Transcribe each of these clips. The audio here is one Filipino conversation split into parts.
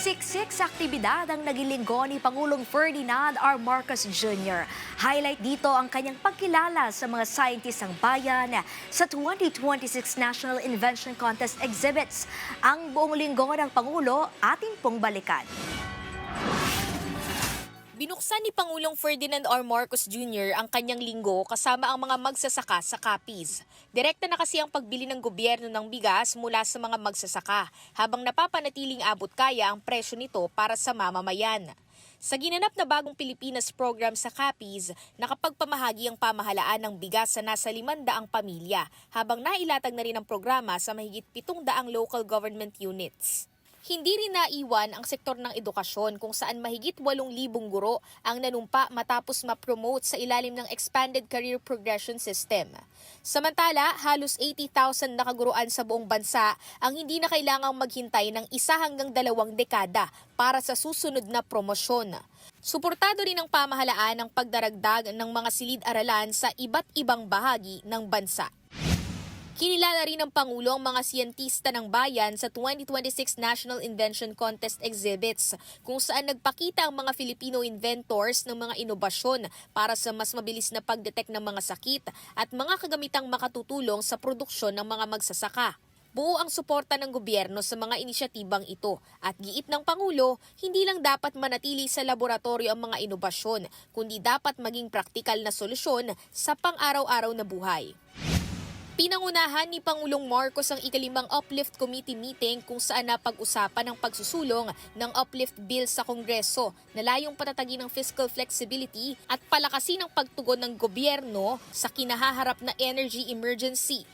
Siksik sa aktibidad ang naging linggo ni Pangulong Ferdinand R. Marcos Jr. Highlight dito ang kanyang pagkilala sa mga scientist ng bayan sa 2026 National Invention Contest Exhibits. Ang buong linggo ng Pangulo atin pong balikan. Binuksan ni Pangulong Ferdinand R. Marcos Jr. ang kanyang linggo kasama ang mga magsasaka sa Capiz. Direkta na kasi ang pagbili ng gobyerno ng bigas mula sa mga magsasaka, habang napapanatiling abot kaya ang presyo nito para sa mamamayan. Sa ginanap na Bagong Pilipinas program sa Capiz, nakapagpamahagi ang pamahalaan ng bigas sa nasa 500 pamilya, habang nailatag na rin ang programa sa mahigit 700 local government units. Hindi rin naiwan ang sektor ng edukasyon kung saan mahigit 8,000 guro ang nanumpa matapos ma-promote sa ilalim ng Expanded Career Progression System. Samantala, halos 80,000 na kaguruan sa buong bansa ang hindi na kailangang maghintay ng 1 hanggang 2 dekada para sa susunod na promosyon. Suportado rin ng pamahalaan ang pagdaragdag ng mga silid-aralan sa iba't ibang bahagi ng bansa. Kinilala rin ng Pangulo ang mga siyentista ng bayan sa 2026 National Invention Contest Exhibits, kung saan nagpakita ang mga Filipino inventors ng mga inobasyon para sa mas mabilis na pagdetect ng mga sakit at mga kagamitang makatutulong sa produksyon ng mga magsasaka. Buo ang suporta ng gobyerno sa mga inisyatibang ito at giit ng Pangulo, hindi lang dapat manatili sa laboratorio ang mga inobasyon, kundi dapat maging praktikal na solusyon sa pang-araw-araw na buhay. Pinangunahan ni Pangulong Marcos ang ika-5 Uplift Committee meeting kung saan napag-usapan ang pagsusulong ng Uplift Bill sa Kongreso na layong patatagin ng fiscal flexibility at palakasin ang pagtugon ng gobyerno sa kinahaharap na energy emergency.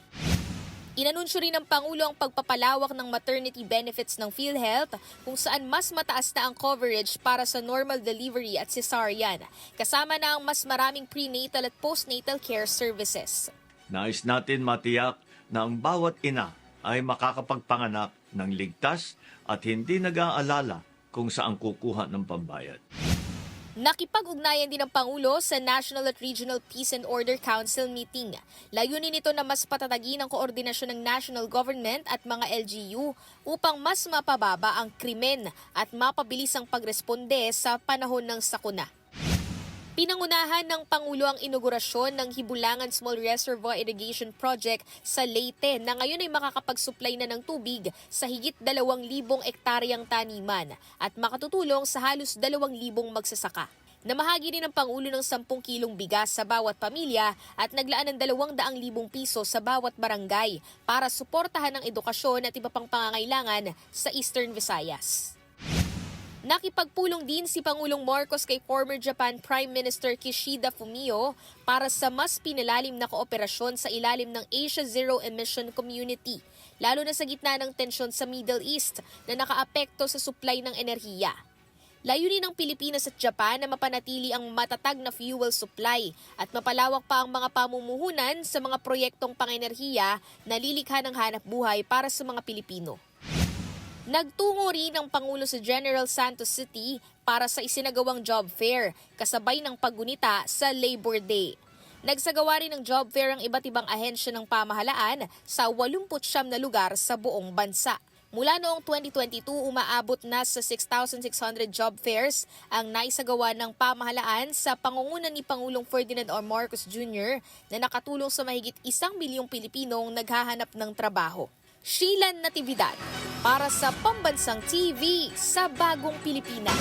Inanunsyo rin ng Pangulo ang pagpapalawak ng maternity benefits ng PhilHealth kung saan mas mataas na ang coverage para sa normal delivery at cesarean, kasama na ang mas maraming prenatal at postnatal care services. Nais natin matiyak na ang bawat ina ay makakapagpanganak ng ligtas at hindi nag-aalala kung saan kukuha ng pambayad. Nakipag-ugnayan din ng Pangulo sa National at Regional Peace and Order Council meeting. Layunin nito na mas patatagin ang koordinasyon ng national government at mga LGU upang mas mapababa ang krimen at mapabilis ang pagresponde sa panahon ng sakuna. Pinangunahan ng Pangulo ang inaugurasyon ng Hibulangan Small Reservoir Irrigation Project sa Leyte na ngayon ay makakapag-supply na ng tubig sa higit 2,000 ektaryang taniman at makatutulong sa halos 2,000 magsasaka. Namahagi rin ng Pangulo ng 10 kilong bigas sa bawat pamilya at naglaan ng 200,000 piso sa bawat barangay para suportahan ang edukasyon at iba pang pangangailangan sa Eastern Visayas. Nakipagpulong din si Pangulong Marcos kay former Japan Prime Minister Kishida Fumio para sa mas pinalalim na kooperasyon sa ilalim ng Asia Zero Emission Community, lalo na sa gitna ng tensyon sa Middle East na nakaapekto sa supply ng enerhiya. Layunin ng Pilipinas at Japan na mapanatili ang matatag na fuel supply at mapalawak pa ang mga pamumuhunan sa mga proyektong pangenerhiya na lilikha ng hanap buhay para sa mga Pilipino. Nagtungo rin ang Pangulo sa General Santos City para sa isinagawang job fair, kasabay ng paggunita sa Labor Day. Nagsagawa rin ng job fair ang iba't ibang ahensya ng pamahalaan sa 89 na lugar sa buong bansa. Mula noong 2022, umaabot na sa 6,600 job fairs ang naisagawa ng pamahalaan sa pangunguna ni Pangulong Ferdinand R. Marcos Jr. na nakatulong sa mahigit 1 milyong Pilipinong naghahanap ng trabaho. Sheila Natividad para sa Pambansang TV sa Bagong Pilipinas.